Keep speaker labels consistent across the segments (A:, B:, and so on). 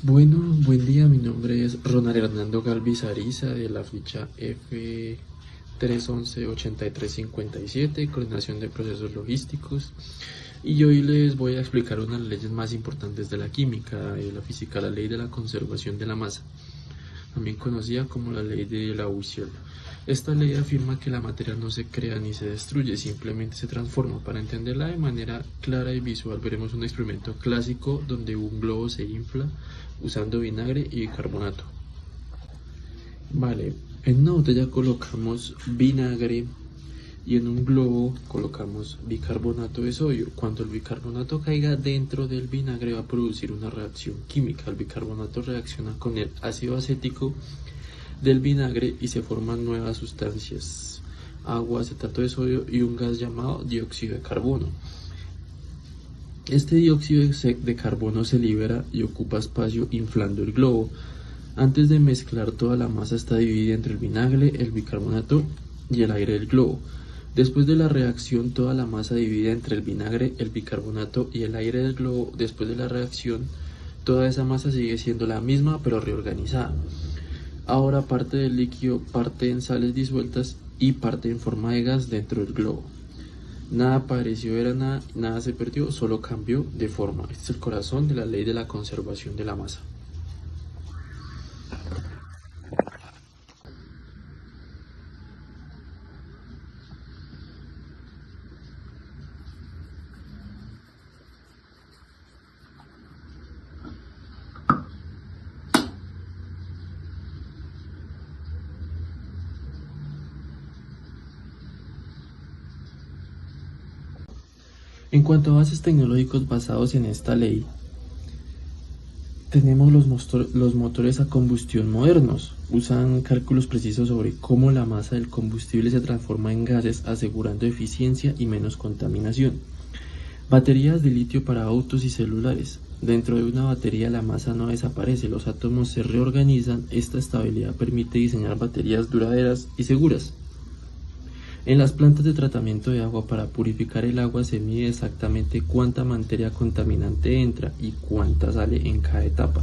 A: Bueno, buen día, mi nombre es Ronald Hernando Galvis Ariza de la ficha F311-8357, Coordinación de Procesos Logísticos, y hoy les voy a explicar una de las leyes más importantes de la química, de la física, la ley de la conservación de la masa, también conocida como la ley de Lavoisier. Esta ley afirma que la materia no se crea ni se destruye, simplemente se transforma. Para entenderla de manera clara y visual, veremos un experimento clásico donde un globo se infla usando vinagre y bicarbonato. Vale, en una botella colocamos vinagre y en un globo colocamos bicarbonato de sodio. Cuando el bicarbonato caiga dentro del vinagre va a producir una reacción química. El bicarbonato reacciona con el ácido acético del vinagre y se forman nuevas sustancias, agua, acetato de sodio y un gas llamado dióxido de carbono. Este dióxido de carbono se libera y ocupa espacio inflando el globo. Antes de mezclar, toda la masa está dividida entre el vinagre, el bicarbonato y el aire del globo. Después de la reacción, toda la masa dividida entre el vinagre, el bicarbonato y el aire del globo. Después de la reacción, toda esa masa sigue siendo la misma pero reorganizada. Ahora parte del líquido parte en sales disueltas y parte en forma de gas dentro del globo. Nada pareció era nada, nada se perdió, solo cambió de forma. Este es el corazón de la ley de la conservación de la masa. En cuanto a bases tecnológicos basados en esta ley, tenemos los motores a combustión modernos. Usan cálculos precisos sobre cómo la masa del combustible se transforma en gases, asegurando eficiencia y menos contaminación. Baterías de litio para autos y celulares. Dentro de una batería la masa no desaparece, los átomos se reorganizan. Esta estabilidad permite diseñar baterías duraderas y seguras. En las plantas de tratamiento de agua, para purificar el agua se mide exactamente cuánta materia contaminante entra y cuánta sale en cada etapa.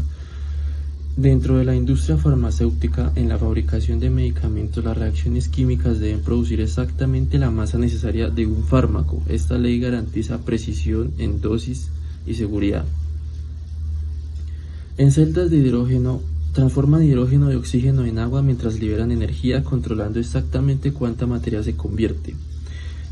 A: Dentro de la industria farmacéutica, en la fabricación de medicamentos, las reacciones químicas deben producir exactamente la masa necesaria de un fármaco. Esta ley garantiza precisión en dosis y seguridad. En celdas de hidrógeno, transforman hidrógeno de oxígeno en agua mientras liberan energía, controlando exactamente cuánta materia se convierte.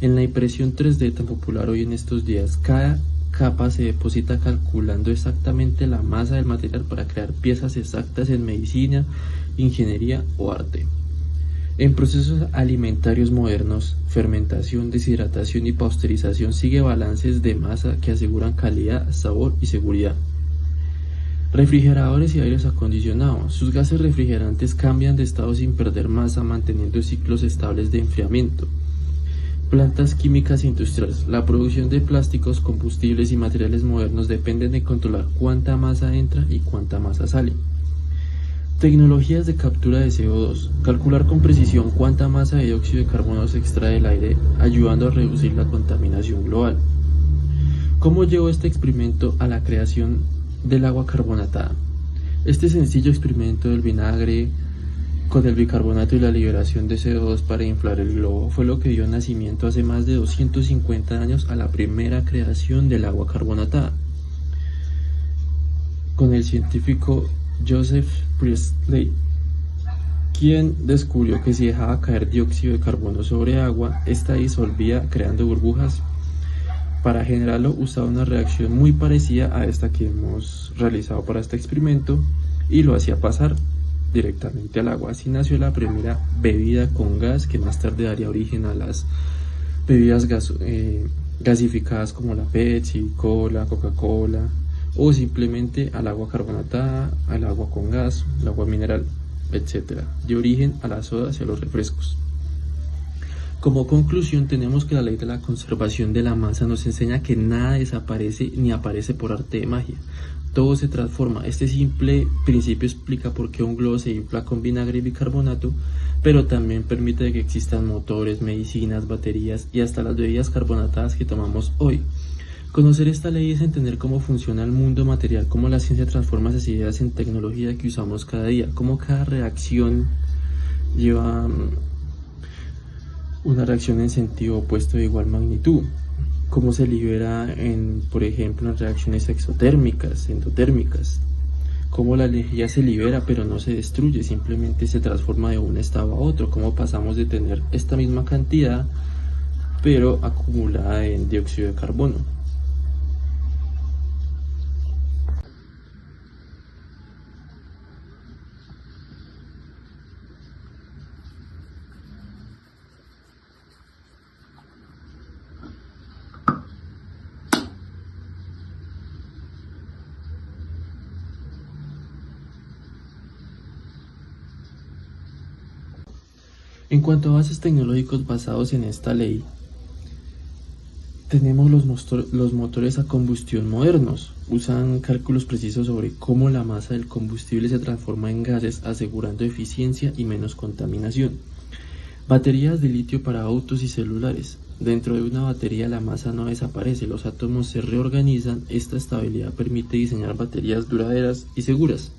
A: En la impresión 3D tan popular hoy en estos días, cada capa se deposita calculando exactamente la masa del material para crear piezas exactas en medicina, ingeniería o arte. En procesos alimentarios modernos, fermentación, deshidratación y pasteurización sigue balances de masa que aseguran calidad, sabor y seguridad. Refrigeradores y aires acondicionados. Sus gases refrigerantes cambian de estado sin perder masa, manteniendo ciclos estables de enfriamiento. Plantas químicas industriales. La producción de plásticos, combustibles y materiales modernos dependen de controlar cuánta masa entra y cuánta masa sale. Tecnologías de captura de CO2. Calcular con precisión cuánta masa de dióxido de carbono se extrae del aire, ayudando a reducir la contaminación global. ¿Cómo llevó este experimento a la creación del agua carbonatada? Este sencillo experimento del vinagre con el bicarbonato y la liberación de CO2 para inflar el globo fue lo que dio nacimiento hace más de 250 años a la primera creación del agua carbonatada, con el científico Joseph Priestley, quien descubrió que si dejaba caer dióxido de carbono sobre agua, esta disolvía creando burbujas. Para generarlo usaba una reacción muy parecida a esta que hemos realizado para este experimento y lo hacía pasar directamente al agua. Así nació la primera bebida con gas, que más tarde daría origen a las bebidas gasificadas como la Pepsi, Cola, Coca-Cola, o simplemente al agua carbonatada, al agua con gas, al agua mineral, etc. Dio origen a las sodas y a los refrescos. Como conclusión, tenemos que la ley de la conservación de la masa nos enseña que nada desaparece ni aparece por arte de magia. Todo se transforma. Este simple principio explica por qué un globo se infla con vinagre y bicarbonato, pero también permite que existan motores, medicinas, baterías y hasta las bebidas carbonatadas que tomamos hoy. Conocer esta ley es entender cómo funciona el mundo material, cómo la ciencia transforma esas ideas en tecnología que usamos cada día, cómo cada reacción lleva una reacción en sentido opuesto de igual magnitud, cómo se libera por ejemplo, en reacciones exotérmicas, endotérmicas, cómo la energía se libera pero no se destruye, simplemente se transforma de un estado a otro, cómo pasamos de tener esta misma cantidad pero acumulada en dióxido de carbono. En cuanto a avances tecnológicos basados en esta ley, tenemos los motores a combustión modernos. Usan cálculos precisos sobre cómo la masa del combustible se transforma en gases, asegurando eficiencia y menos contaminación. Baterías de litio para autos y celulares. Dentro de una batería la masa no desaparece, los átomos se reorganizan. Esta estabilidad permite diseñar baterías duraderas y seguras.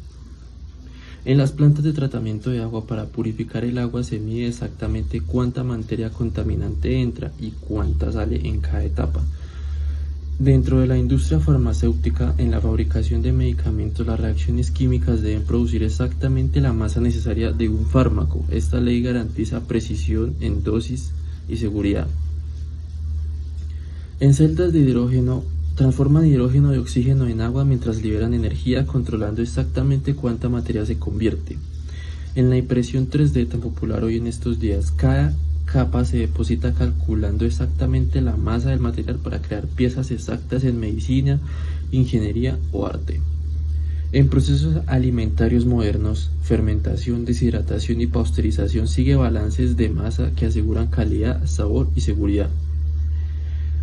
A: En las plantas de tratamiento de agua, para purificar el agua se mide exactamente cuánta materia contaminante entra y cuánta sale en cada etapa. Dentro de la industria farmacéutica, en la fabricación de medicamentos, las reacciones químicas deben producir exactamente la masa necesaria de un fármaco. Esta ley garantiza precisión en dosis y seguridad. En celdas de hidrógeno, transforman hidrógeno de oxígeno en agua mientras liberan energía, controlando exactamente cuánta materia se convierte. En la impresión 3D tan popular hoy en estos días, cada capa se deposita calculando exactamente la masa del material para crear piezas exactas en medicina, ingeniería o arte. En procesos alimentarios modernos, fermentación, deshidratación y pasteurización sigue balances de masa que aseguran calidad, sabor y seguridad.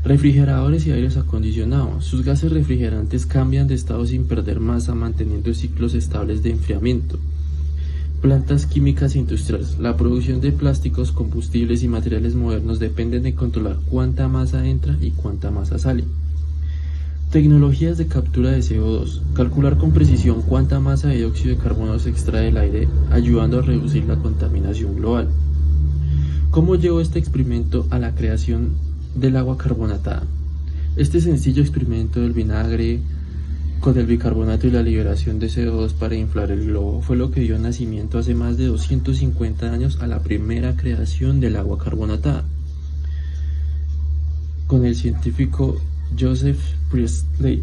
A: Refrigeradores y aires acondicionados. Sus gases refrigerantes cambian de estado sin perder masa, manteniendo ciclos estables de enfriamiento. Plantas químicas industriales. La producción de plásticos, combustibles y materiales modernos dependen de controlar cuánta masa entra y cuánta masa sale. Tecnologías de captura de CO2. Calcular con precisión cuánta masa de dióxido de carbono se extrae del aire, ayudando a reducir la contaminación global. ¿Cómo llevó este experimento a la creación del agua carbonatada? Este sencillo experimento del vinagre con el bicarbonato y la liberación de CO2 para inflar el globo fue lo que dio nacimiento hace más de 250 años a la primera creación del agua carbonatada. Con el científico Joseph Priestley,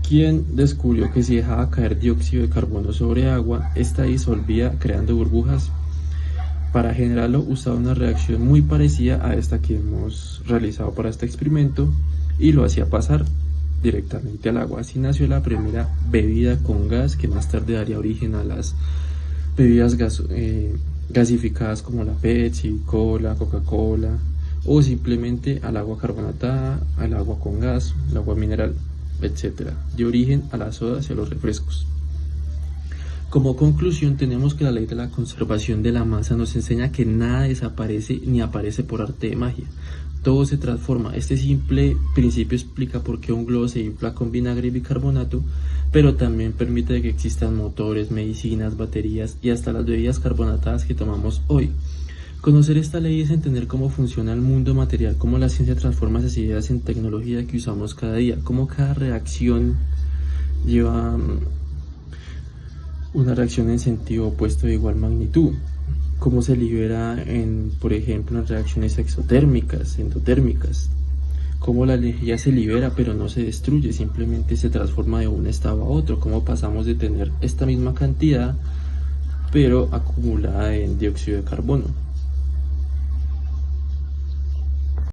A: quien descubrió que si dejaba caer dióxido de carbono sobre agua, esta disolvía creando burbujas. Para generarlo usaba una reacción muy parecida a esta que hemos realizado para este experimento y lo hacía pasar directamente al agua. Así nació la primera bebida con gas, que más tarde daría origen a las bebidas gasificadas como la Pepsi, Cola, Coca-Cola, o simplemente al agua carbonatada, al agua con gas, al agua mineral, etc. Dio origen a las sodas y a los refrescos. Como conclusión, tenemos que la ley de la conservación de la masa nos enseña que nada desaparece ni aparece por arte de magia. Todo se transforma. Este simple principio explica por qué un globo se infla con vinagre y bicarbonato, pero también permite que existan motores, medicinas, baterías y hasta las bebidas carbonatadas que tomamos hoy. Conocer esta ley es entender cómo funciona el mundo material, cómo la ciencia transforma esas ideas en tecnología que usamos cada día, cómo cada reacción lleva una reacción en sentido opuesto de igual magnitud, cómo se libera por ejemplo, en reacciones exotérmicas, endotérmicas, cómo la energía se libera pero no se destruye, simplemente se transforma de un estado a otro, cómo pasamos de tener esta misma cantidad pero acumulada en dióxido de carbono.